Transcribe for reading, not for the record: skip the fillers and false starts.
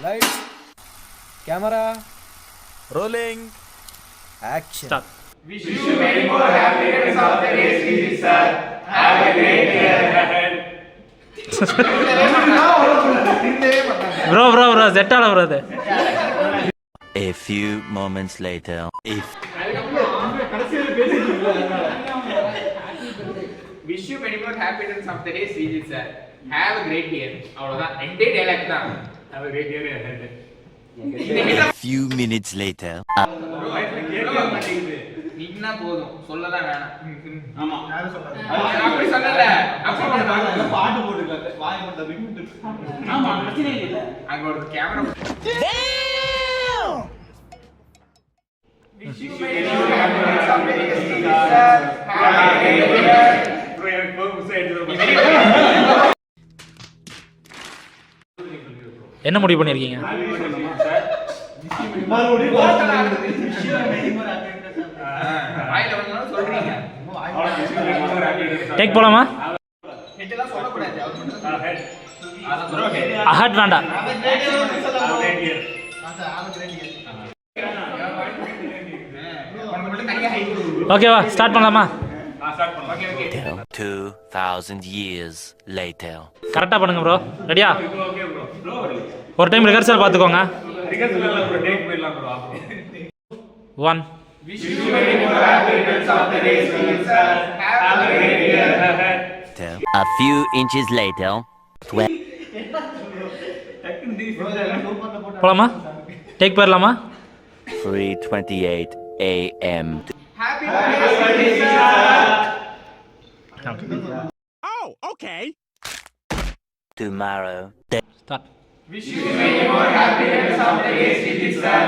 Lights, camera, rolling, action. Start. Wish you many more happy returns of the day, Sri sir. Have a great year ahead. Bro, set ஆல bro அது. A few moments later. Wish you many more happy returns of the day, Sri sir. Have a great year. அவ்வளவுதான் ரெண்டே dialogue தான். Have a great year ahead. A few minutes later. நீனா போதும் சொல்லலாம் வேணாம். ஆமா யாரும் சொல்லாத. அப்படி சொல்லல. அப்ப பாட்டு போட்டுக்காத. வாய் மட்டும் விட்டு. ஆமா பிரச்சனை இல்ல. அங்க ஒரு camera. Wish you many more happy returns of the day, Sri sir. Have a great year. என்ன முடிவு பண்ணிருக்கீங்க? டேக் போலாமா? அஹட் வேண்டாம். ஓகேவா ஸ்டார்ட் பண்ணலாமா? 2000 years later. கரெக்டாக பண்ணுங்க ப்ரோ. ரெடியா? ஒரு டைம் ரிஹர்சல் பார்த்துக்கோங்க. 1 Wish you many more happy returns of the day, Sri sir. Have a great year ahead. A few inches later. போலாமா? டேக் போயிடலாமா? 3:28 a.m. Happy birthday, Sri sir. oh, okay. Tomorrow. Start. Wish you many more happy returns of the day, Sri sir.